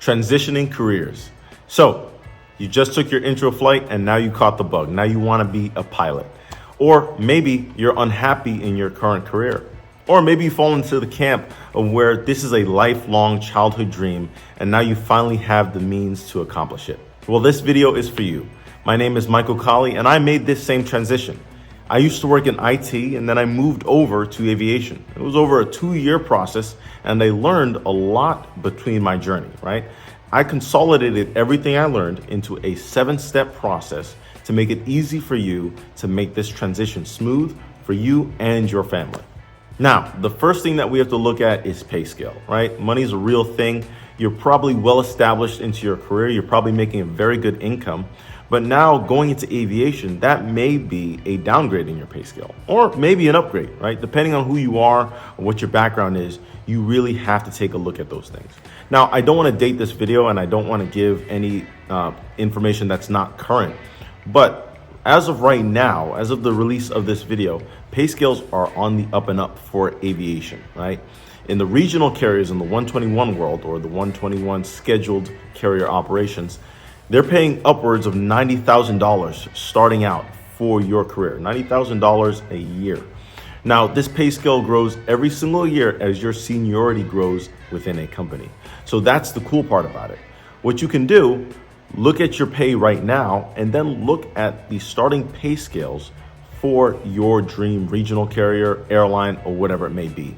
transitioning careers. So you just took your intro flight and now you caught the bug. Now you want to be a pilot. Or maybe you're unhappy in your current career. Or maybe you fall into the camp of where this is a lifelong childhood dream and now you finally have the means to accomplish it. Well, this video is for you. My name is Michael Colley and I made this same transition. I used to work in IT and then I moved over to aviation. It was over a 2-year process and I learned a lot between my journey, right? I consolidated everything I learned into a 7-step process to make it easy for you to make this transition smooth for you and your family. Now, the first thing that we have to look at is pay scale, right? Money is a real thing. You're probably well established into your career. You're probably making a very good income. But now going into aviation, that may be a downgrade in your pay scale or maybe an upgrade, right? Depending on who you are or what your background is, you really have to take a look at those things. Now, I don't want to date this video and I don't want to give any information that's not current. But as of right now, as of the release of this video, pay scales are on the up and up for aviation, right? In the regional carriers in the 121 world or the 121 scheduled carrier operations, they're paying upwards of $90,000 starting out for your career, $90,000 a year. Now, this pay scale grows every single year as your seniority grows within a company. So that's the cool part about it. What you can do, look at your pay right now and then look at the starting pay scales for your dream regional carrier, airline, or whatever it may be.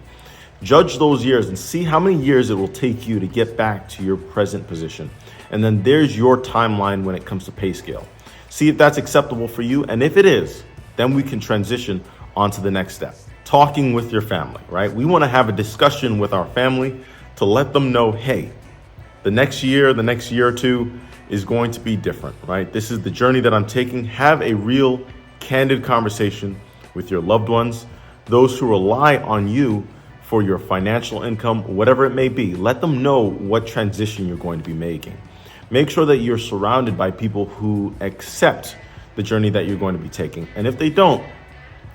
Judge those years and see how many years it will take you to get back to your present position. And then there's your timeline when it comes to pay scale. See if that's acceptable for you. And if it is, then we can transition on to the next step. Talking with your family, right? We want to have a discussion with our family to let them know, hey, the next year or two is going to be different, right? This is the journey that I'm taking. Have a real candid conversation with your loved ones, those who rely on you for your financial income, whatever it may be. Let them know what transition you're going to be making. Make sure that you're surrounded by people who accept the journey that you're going to be taking. And if they don't,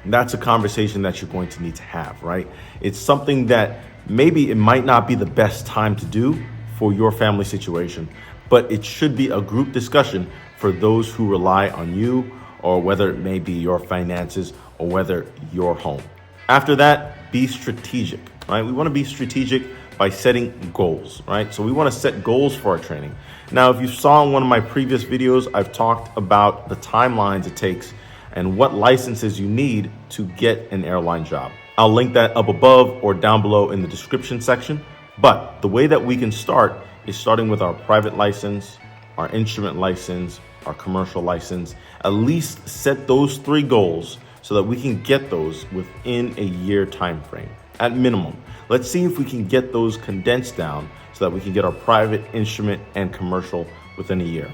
that's a conversation that you're going to need to have, right? It's something that maybe it might not be the best time to do for your family situation, but it should be a group discussion for those who rely on you, or whether it may be your finances or whether your home. After that, be strategic, right? We want to be strategic by setting goals, right? So we want to set goals for our training. Now, if you saw in one of my previous videos, I've talked about the timelines it takes and what licenses you need to get an airline job. I'll link that up above or down below in the description section. But the way that we can start is starting with our private license, our instrument license, our commercial license. At least set those 3 goals so that we can get those within a year time frame at minimum. Let's see if we can get those condensed down so that we can get our private, instrument, and commercial within a year.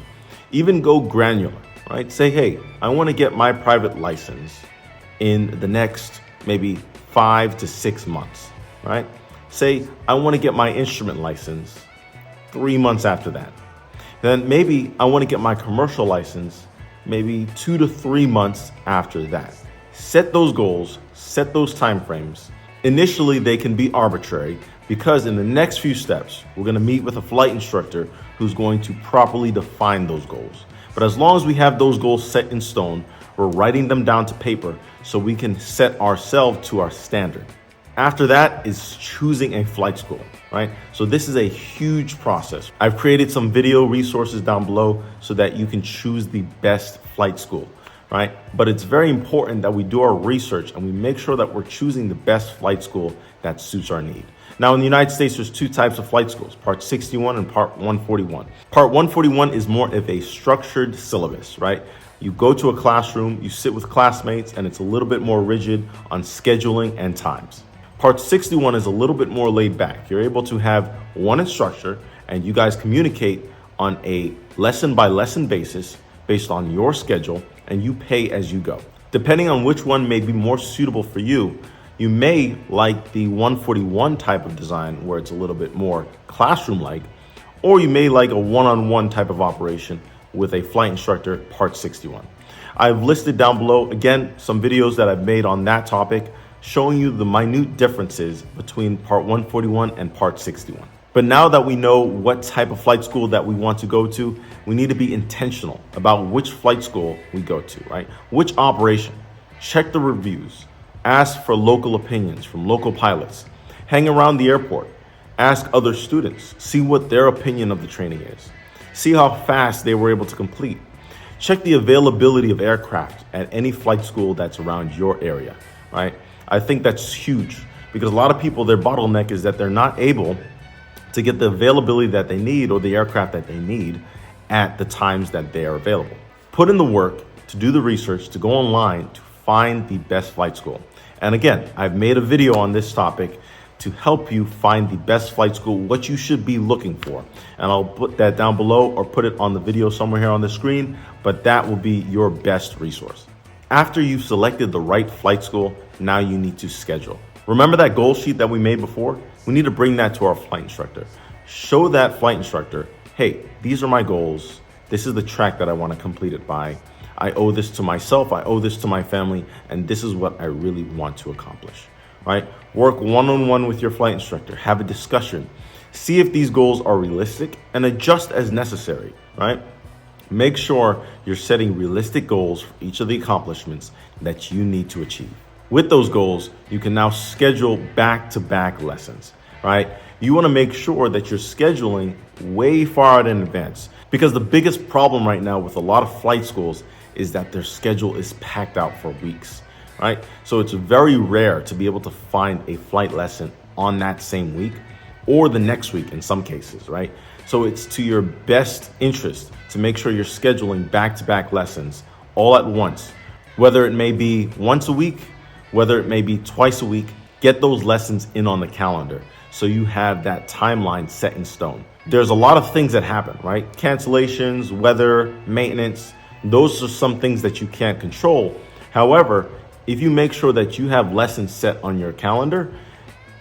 Even go granular, right? Say, hey, I want to get my private license in the next maybe 5 to 6 months, right? Say, I want to get my instrument license 3 months after that. Then maybe I want to get my commercial license maybe 2 to 3 months after that. Set those goals, set those time frames. Initially, they can be arbitrary because in the next few steps, we're going to meet with a flight instructor who's going to properly define those goals. But as long as we have those goals set in stone, we're writing them down to paper so we can set ourselves to our standard. After that is choosing a flight school, right? So this is a huge process. I've created some video resources down below so that you can choose the best flight school, right? But it's very important that we do our research and we make sure that we're choosing the best flight school that suits our need. Now, in the United States, there's 2 types of flight schools, Part 61 and Part 141. Part 141 is more of a structured syllabus, right? You go to a classroom, you sit with classmates, and it's a little bit more rigid on scheduling and times. Part 61 is a little bit more laid back. You're able to have one instructor and you guys communicate on a lesson by lesson basis based on your schedule, and you pay as you go. Depending on which one may be more suitable for you, you may like the 141 type of design where it's a little bit more classroom-like, or you may like a one-on-one type of operation with a flight instructor, Part 61. I've listed down below, again, some videos that I've made on that topic, showing you the minute differences between Part 141 and Part 61. But now that we know what type of flight school that we want to go to, we need to be intentional about which flight school we go to, right? Which operation. Check the reviews. Ask for local opinions from local pilots. Hang around the airport. Ask other students. See what their opinion of the training is. See how fast they were able to complete. Check the availability of aircraft at any flight school that's around your area, right? I think that's huge because a lot of people, their bottleneck is that they're not able to get the availability that they need or the aircraft that they need at the times that they are available. Put in the work to do the research, to go online, to find the best flight school. And again, I've made a video on this topic to help you find the best flight school, what you should be looking for. And I'll put that down below or put it on the video somewhere here on the screen, but that will be your best resource. After you've selected the right flight school, now you need to schedule. Remember that goal sheet that we made before? We need to bring that to our flight instructor. Show that flight instructor, hey, these are my goals. This is the track that I want to complete it by. I owe this to myself, I owe this to my family, and this is what I really want to accomplish, right? Work one-on-one with your flight instructor, have a discussion, see if these goals are realistic and adjust as necessary, right? Make sure you're setting realistic goals for each of the accomplishments that you need to achieve. With those goals, you can now schedule back-to-back lessons, right? You want to make sure that you're scheduling way far out in advance because the biggest problem right now with a lot of flight schools is that their schedule is packed out for weeks, right? So it's very rare to be able to find a flight lesson on that same week or the next week in some cases, right? So it's to your best interest to make sure you're scheduling back-to-back lessons all at once, whether it may be once a week, whether it may be twice a week. Get those lessons in on the calendar so you have that timeline set in stone. There's a lot of things that happen, right? Cancellations, weather, maintenance, those are some things that you can't control. However, if you make sure that you have lessons set on your calendar,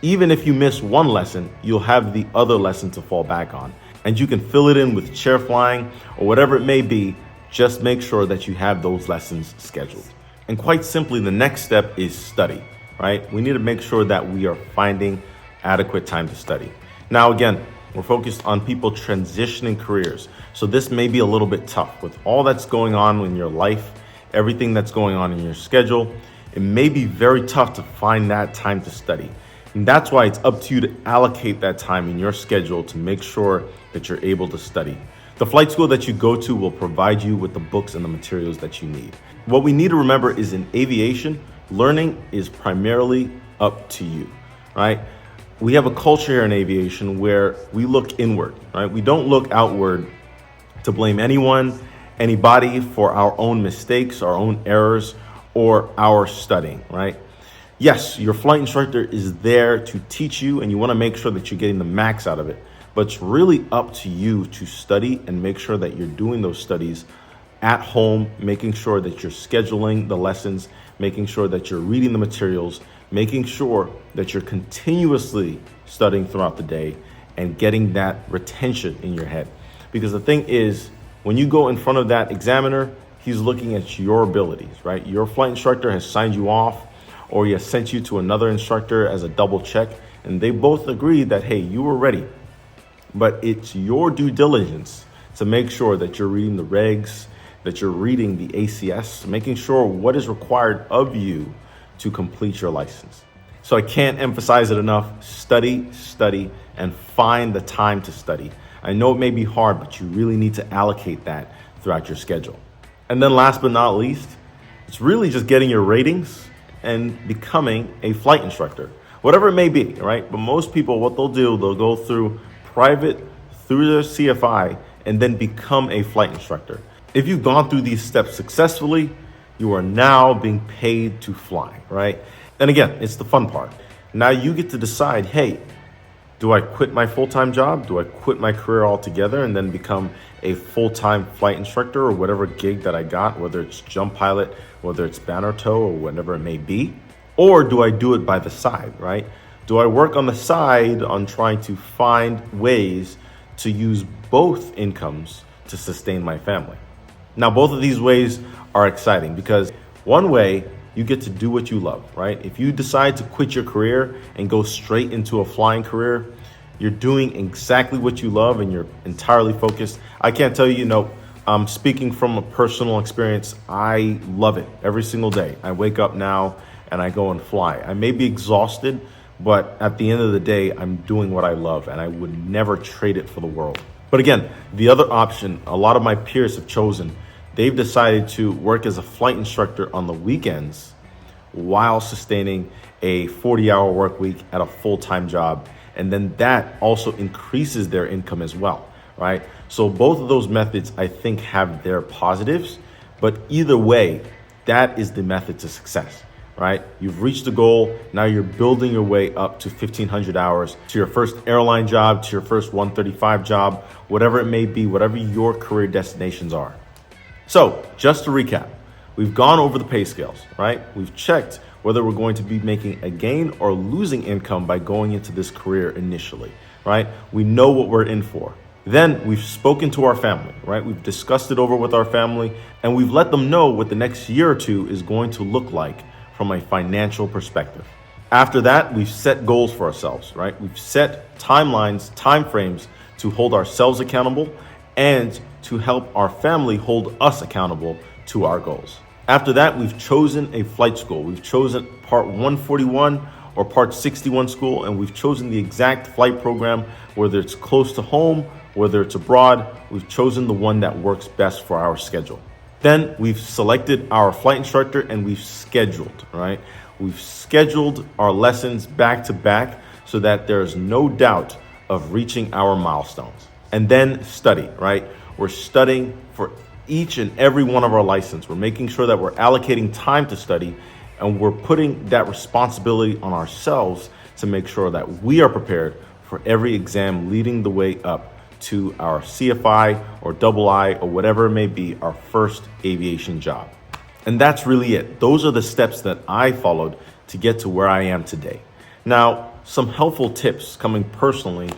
even if you miss one lesson, you'll have the other lesson to fall back on. And you can fill it in with chair flying or whatever it may be. Just make sure that you have those lessons scheduled. And quite simply, the next step is study, right? We need to make sure that we are finding adequate time to study. Now, again, we're focused on people transitioning careers. So this may be a little bit tough with all that's going on in your life, everything that's going on in your schedule. It may be very tough to find that time to study. And that's why it's up to you to allocate that time in your schedule to make sure that you're able to study. The flight school that you go to will provide you with the books and the materials that you need. What we need to remember is in aviation, learning is primarily up to you, right? We have a culture here in aviation where we look inward, right? We don't look outward to blame anyone, anybody for our own mistakes, our own errors, or our studying, right? Yes, your flight instructor is there to teach you and you want to make sure that you're getting the max out of it. But it's really up to you to study and make sure that you're doing those studies at home, making sure that you're scheduling the lessons, making sure that you're reading the materials, making sure that you're continuously studying throughout the day and getting that retention in your head. Because the thing is, when you go in front of that examiner, he's looking at your abilities, right? Your flight instructor has signed you off or he has sent you to another instructor as a double check, and they both agree that, hey, you were ready. But it's your due diligence to make sure that you're reading the regs, that you're reading the ACS, making sure what is required of you to complete your license. So I can't emphasize it enough. Study, study, and find the time to study. I know it may be hard, but you really need to allocate that throughout your schedule. And then last but not least, it's really just getting your ratings and becoming a flight instructor, whatever it may be, right? But most people, what they'll do, they'll go through private, through their CFI, and then become a flight instructor. If you've gone through these steps successfully, you are now being paid to fly, right? And again, it's the fun part. Now you get to decide, hey, do I quit my full-time job? Do I quit my career altogether and then become a full-time flight instructor or whatever gig that I got, whether it's jump pilot, whether it's banner tow or whatever it may be? Or do I do it by the side, right? Do I work on the side on trying to find ways to use both incomes to sustain my family? Now, both of these ways are exciting because one way you get to do what you love, right? If you decide to quit your career and go straight into a flying career, you're doing exactly what you love and you're entirely focused, I can't tell you, speaking from a personal experience, I love it every single day. I wake up now and I go and fly. I may be exhausted, but at the end of the day, I'm doing what I love and I would never trade it for the world. But again, the other option a lot of my peers have chosen, they've decided to work as a flight instructor on the weekends while sustaining a 40-hour work week at a full-time job. And then that also increases their income as well, right? So both of those methods, I think, have their positives, but either way, that is the method to success, right? You've reached the goal. Now you're building your way up to 1,500 hours, to your first airline job, to your first 135 job, whatever it may be, whatever your career destinations are. So just to recap, we've gone over the pay scales, right? We've checked whether we're going to be making a gain or losing income by going into this career initially, right? We know what we're in for. Then we've spoken to our family, right? We've discussed it over with our family and we've let them know what the next year or two is going to look like from a financial perspective. After that, we've set goals for ourselves, right? We've set timelines, timeframes to hold ourselves accountable and to help our family hold us accountable to our goals. After that, we've chosen a flight school. We've chosen Part 141 or Part 61 school, and we've chosen the exact flight program, whether it's close to home, whether it's abroad. We've chosen the one that works best for our schedule. Then we've selected our flight instructor and we've scheduled, right? We've scheduled our lessons back to back so that there's no doubt of reaching our milestones. And then study, right? We're studying for each and every one of our license. We're making sure that we're allocating time to study and we're putting that responsibility on ourselves to make sure that we are prepared for every exam leading the way up to our CFI or double I or whatever it may be, our first aviation job. And that's really it. Those are the steps that I followed to get to where I am today. Now, some helpful tips coming personally.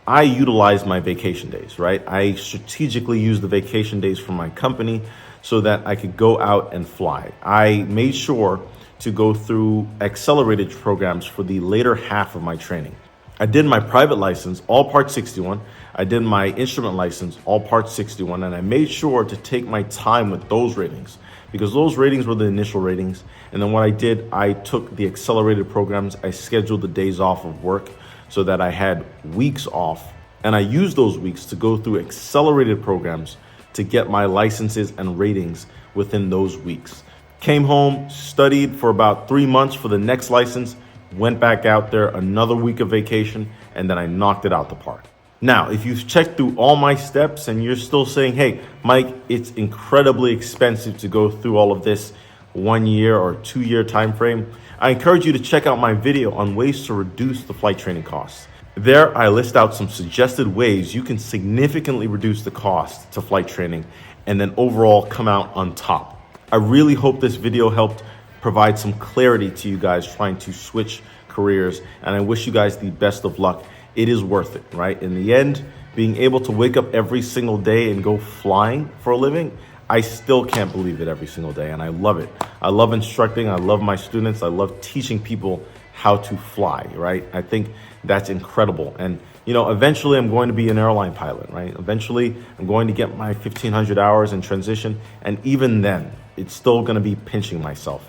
I utilize my vacation days, right? I strategically use the vacation days from my company so that I could go out and fly. I made sure to go through accelerated programs for the later half of my training. I did my private license, all Part 61. I did my instrument license, all Part 61, and I made sure to take my time with those ratings because those ratings were the initial ratings. And then what I did, I took the accelerated programs, I scheduled the days off of work so that I had weeks off, and I used those weeks to go through accelerated programs to get my licenses and ratings within those weeks. Came home, studied for about 3 months for the next license, went back out there, another week of vacation, and then I knocked it out the park. Now, if you've checked through all my steps and you're still saying, hey, Mike, it's incredibly expensive to go through all of this 1 year or 2 year time frame, I encourage you to check out my video on ways to reduce the flight training costs. There, I list out some suggested ways you can significantly reduce the cost to flight training and then overall come out on top. I really hope this video helped provide some clarity to you guys trying to switch careers, and I wish you guys the best of luck. It is worth it, right? In the end, being able to wake up every single day and go flying for a living, I still can't believe it every single day, and I love it. I love instructing, I love my students, I love teaching people how to fly, right? I think that's incredible. And, eventually I'm going to be an airline pilot, right? Eventually I'm going to get my 1,500 hours in transition, and even then, it's still gonna be pinching myself.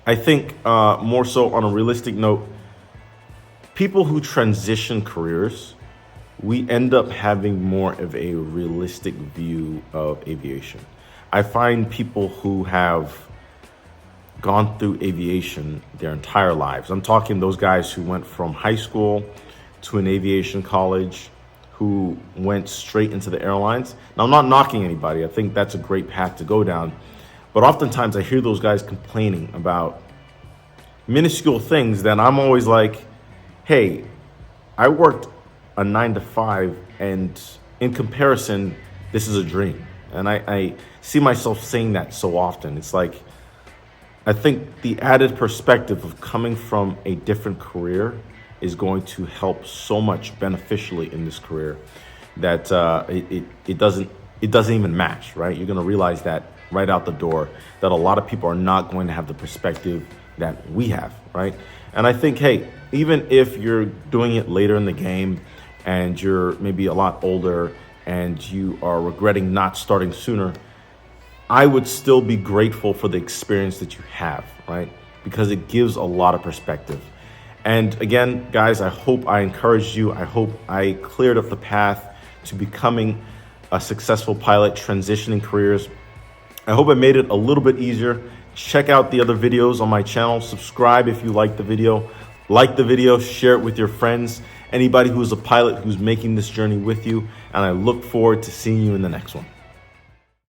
I think more so on a realistic note, people who transition careers, we end up having more of a realistic view of aviation. I find people who have gone through aviation their entire lives. I'm talking those guys who went from high school to an aviation college, who went straight into the airlines. Now, I'm not knocking anybody. I think that's a great path to go down. But oftentimes I hear those guys complaining about minuscule things that I'm always like, hey, I worked a 9 to 5 and in comparison, this is a dream. And I see myself saying that so often. It's like, I think the added perspective of coming from a different career is going to help so much beneficially in this career that it doesn't even match, right? You're going to realize that right out the door, that a lot of people are not going to have the perspective that we have, right? And I think, hey, even if you're doing it later in the game and you're maybe a lot older and you are regretting not starting sooner, I would still be grateful for the experience that you have, right? Because it gives a lot of perspective. And again, guys, I hope I encouraged you. I hope I cleared up the path to becoming a successful pilot, transitioning careers. I hope I made it a little bit easier. Check out the other videos on my channel. Subscribe if you like the video. Like the video, share it with your friends, anybody who's a pilot who's making this journey with you. And I look forward to seeing you in the next one.